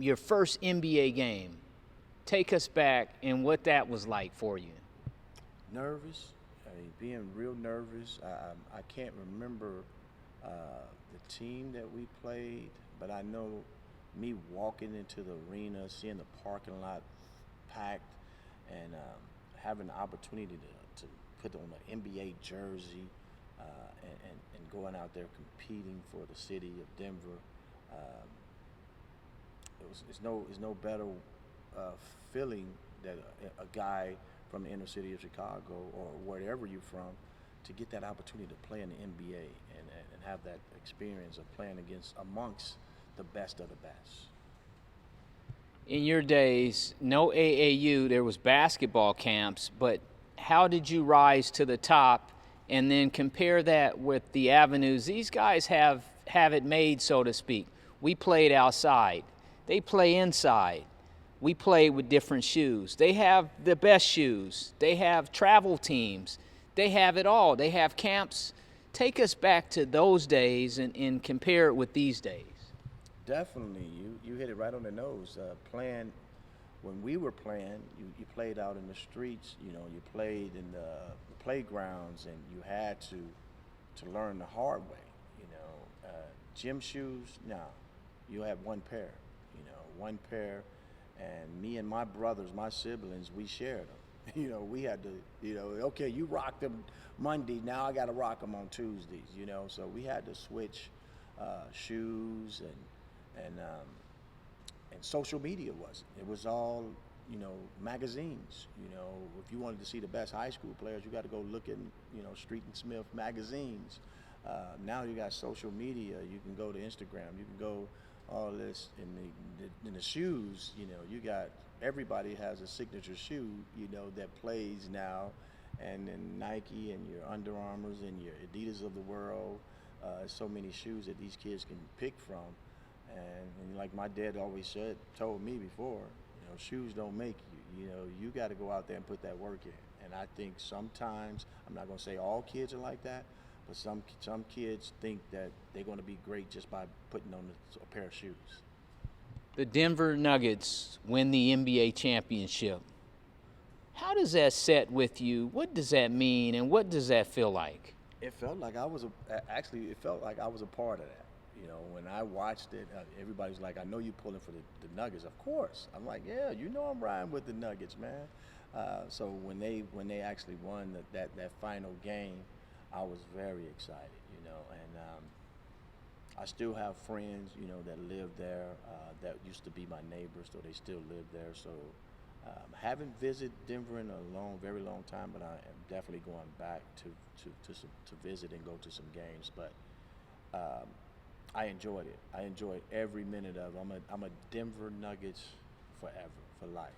your first NBA game. Take us back and what that was like for you. Nervous. I mean, being real nervous. I can't remember the team that we played, but I know me walking into the arena, seeing the parking lot packed, and having the opportunity to put on an NBA jersey and going out there competing for the city of Denver. Um, it's no better uh, feeling that a guy from the inner city of Chicago or wherever you're from to get that opportunity to play in the NBA and have that experience of playing against amongst the best of the best. In your days, no AAU, there was basketball camps, but how did you rise to the top and then compare that with the avenues? These guys have it made, so to speak. We played outside. They play inside. We play with different shoes. They have the best shoes. They have travel teams. They have it all. They have camps. Take us back to those days and compare it with these days. Definitely, you hit it right on the nose. Playing when we were playing, you played out in the streets. You know, you played in the playgrounds, and you had to learn the hard way. You know, gym shoes. Now, you have one pair. You know, one pair, and me and my brothers, my siblings, we shared them. You know, we had to. You know, okay, you rock them Monday. Now I got to rock them on Tuesdays. You know, so we had to switch shoes and social media wasn't. It was all, you know, magazines. You know, if you wanted to see the best high school players, you got to go look in, you know, Street and Smith magazines. Now you got social media. You can go to Instagram. You can go all this in the shoes. You know, you got everybody has a signature shoe. You know that plays now, and then Nike and your Under Armours and your Adidas of the world. So many shoes that these kids can pick from. And like my dad always told me before, you know, shoes don't make you. You know, you got to go out there and put that work in. And I think sometimes, I'm not going to say all kids are like that, but some kids think that they're going to be great just by putting on a pair of shoes. The Denver Nuggets win the NBA championship. How does that set with you? What does that mean, and what does that feel like? It felt like it felt like I was a part of that. You know, when I watched it, everybody's like, I know you're pulling for the Nuggets. Of course. I'm like, yeah, you know I'm riding with the Nuggets, man. So when they actually won that final game, I was very excited, you know. And I still have friends, you know, that live there that used to be my neighbors, so they still live there. So haven't visited Denver in a very long time, but I am definitely going back to visit and go to some games. But I enjoyed it. I enjoyed every minute of it. I'm a Denver Nuggets forever, for life,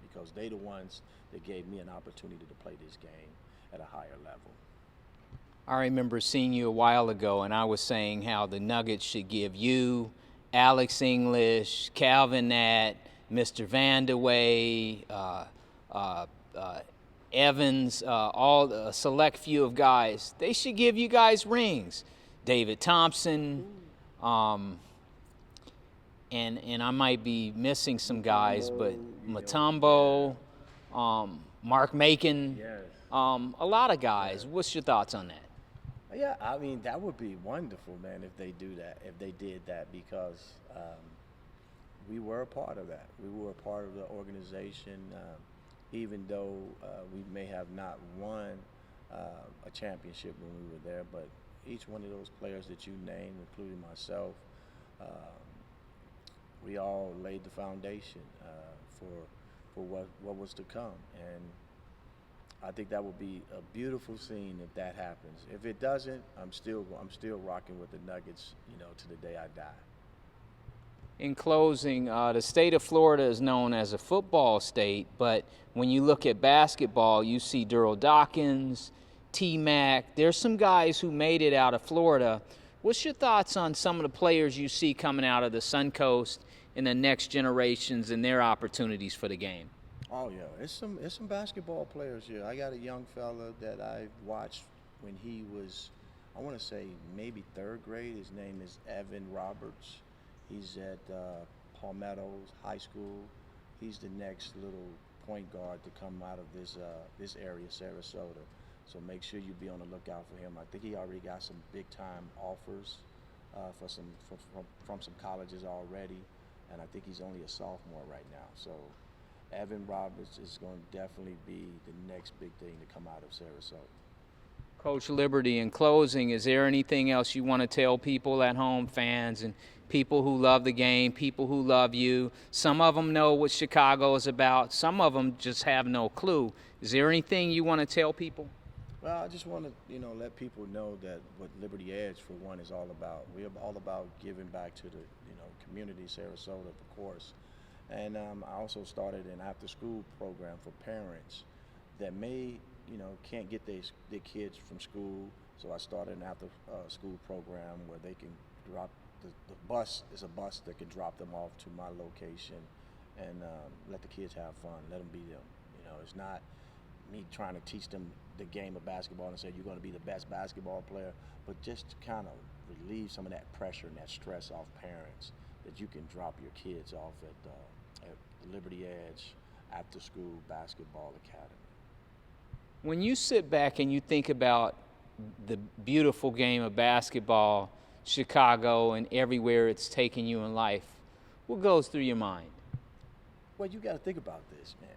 because they the ones that gave me an opportunity to play this game at a higher level. I remember seeing you a while ago, and I was saying how the Nuggets should give you, Alex English, Calvin Nat, Mr. Vandaway, Evans, all a select few of guys. They should give you guys rings. David Thompson, and I might be missing some guys, but Mutombo, Mark Macon, Yes. a lot of guys. What's your thoughts on that? Yeah, I mean that would be wonderful, man, if they did that, because we were a part of that. We were a part of the organization, even though we may have not won a championship when we were there, but each one of those players that you named, including myself, we all laid the foundation for what was to come, and I think that would be a beautiful scene if that happens. If it doesn't, I'm still rocking with the Nuggets, you know, to the day I die. In closing, the state of Florida is known as a football state, but when you look at basketball, you see Daryl Dawkins, T-Mac. There's some guys who made it out of Florida. What's your thoughts on some of the players you see coming out of the Suncoast in the next generations and their opportunities for the game? Oh yeah, it's some basketball players here. I got a young fella that I watched when he was, I want to say maybe third grade. His name is Evan Roberts. He's at Palmettos High School. He's the next little point guard to come out of this area, Sarasota. So make sure you be on the lookout for him. I think he already got some big time offers from some colleges already, and I think he's only a sophomore right now. So Evan Roberts is going to definitely be the next big thing to come out of Sarasota. Coach Liberty, in closing, is there anything else you want to tell people at home, fans and people who love the game, people who love you? Some of them know what Chicago is about. Some of them just have no clue. Is there anything you want to tell people? Well, I just want to, let people know that what Liberty Edge, for one, is all about. We're all about giving back to the, community, Sarasota, of course. And I also started an after-school program for parents that can't get their kids from school. So I started an after-school program where they can drop the bus is a bus that can drop them off to my location and let the kids have fun, let them be them. It's not me trying to teach them the game of basketball and say you're going to be the best basketball player, but just to kind of relieve some of that pressure and that stress off parents, that you can drop your kids off at the Liberty Edge After School Basketball Academy. When you sit back and you think about the beautiful game of basketball, Chicago, and everywhere it's taken you in life, what goes through your mind? Well, you got to think about this, man.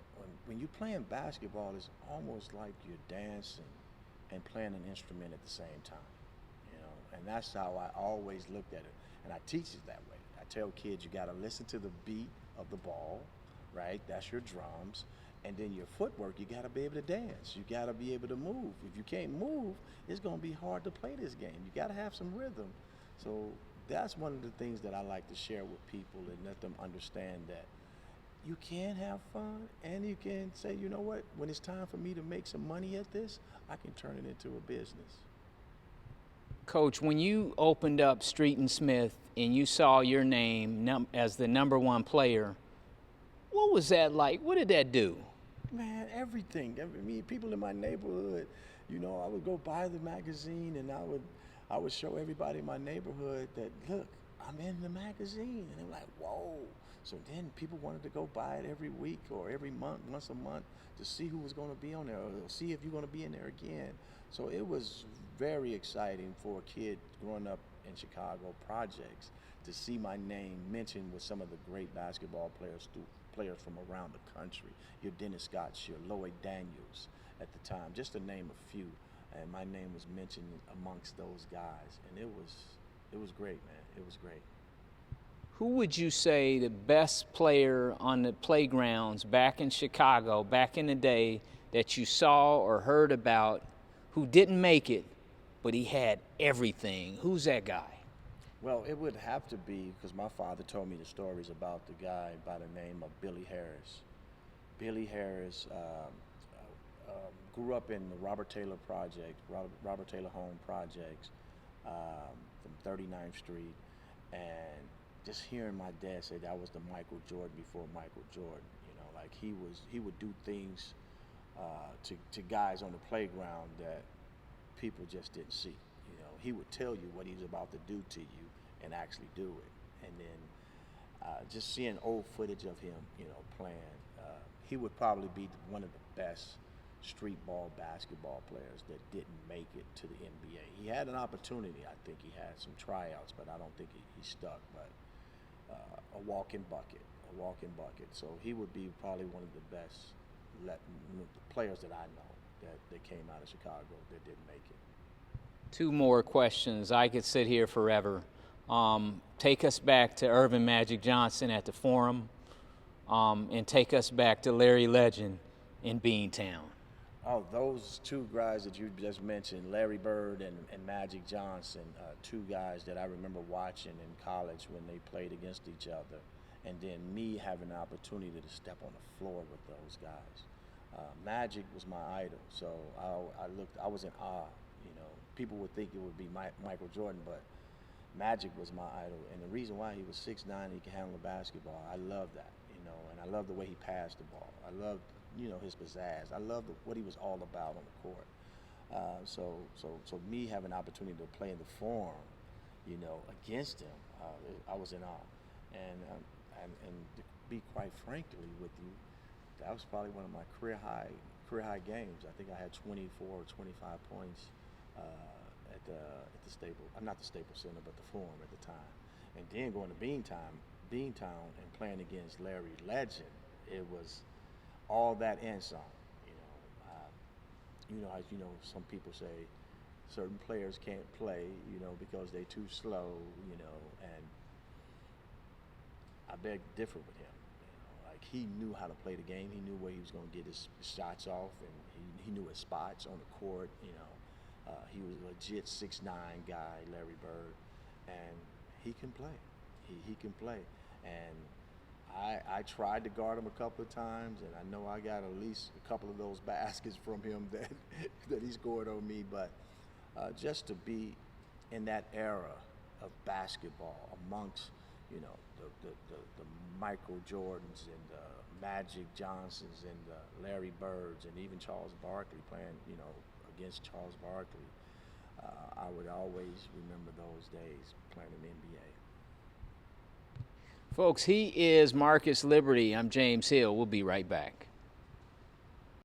When you're playing basketball, it's almost like you're dancing and playing an instrument at the same time, and that's how I always looked at it. And I teach it that way. I tell kids you got to listen to the beat of the ball, right? That's your drums. And then your footwork, you got to be able to dance. You got to be able to move. If you can't move, it's going to be hard to play this game. You got to have some rhythm. So that's one of the things that I like to share with people and let them understand that you can have fun and you can say, you know what, when it's time for me to make some money at this, I can turn it into a business. Coach, when you opened up Street and Smith and you saw your name as the #1 player, what was that like? What did that do? Man, everything. People in my neighborhood, I would go buy the magazine and I would show everybody in my neighborhood that, look, I'm in the magazine. And they were like, whoa. So then people wanted to go buy it every week or every month, once a month, to see who was going to be on there or see if you're going to be in there again. So it was very exciting for a kid growing up in Chicago projects to see my name mentioned with some of the great basketball players from around the country. Your Dennis Scotts, your Lloyd Daniels at the time, just to name a few. And my name was mentioned amongst those guys. And it was great, man. It was great. Who would you say the best player on the playgrounds back in Chicago, back in the day, that you saw or heard about who didn't make it, but he had everything? Who's that guy? Well, it would have to be, because my father told me the stories about the guy by the name of Billy Harris. Billy Harris grew up in the Robert Taylor Home Projects from 39th Street, and just hearing my dad say that was the Michael Jordan before Michael Jordan. Like he would do things to guys on the playground that people just didn't see. He would tell you what he's about to do to you and actually do it. And then just seeing old footage of him, playing, he would probably be one of the best street ball basketball players that didn't make it to the NBA. He had an opportunity. I think he had some tryouts, but I don't think he stuck. But a walking bucket. So he would be probably one of the best players that I know that came out of Chicago that didn't make it. 2 more questions. I could sit here forever. Take us back to Earvin Magic Johnson at the Forum, and take us back to Larry Legend in Beantown. Oh, those 2 guys that you just mentioned, Larry Bird and Magic Johnson, 2 guys that I remember watching in college when they played against each other, and then me having the opportunity to step on the floor with those guys. Magic was my idol, so I was in awe. People would think it would be Michael Jordan, but Magic was my idol, and the reason why he was 6'9", he could handle the basketball. I love that, and I love the way he passed the ball. I loved, his pizzazz. I loved what he was all about on the court. So me having an opportunity to play in the Forum, against him, I was in awe. And and to be quite frankly with you, that was probably one of my career high games. I think I had 24 or 25 points at the not the Staples Center, but the Forum at the time. And then going to Beantown, and playing against Larry Legend, it was all that and some. As you know, some people say certain players can't play, because they're too slow, and I beg to differ with him. Like, he knew how to play the game. He knew where he was going to get his shots off, and he knew his spots on the court. He was a legit 6'9" guy, Larry Bird, and he can play. He can play, and I tried to guard him a couple of times, and I know I got at least a couple of those baskets from him that he scored on me. But just to be in that era of basketball amongst, the Michael Jordans and the Magic Johnsons and the Larry Birds and even Charles Barkley playing, against Charles Barkley, I would always remember those days playing in the NBA. Folks, he is Marcus Liberty. I'm James Hill. We'll be right back.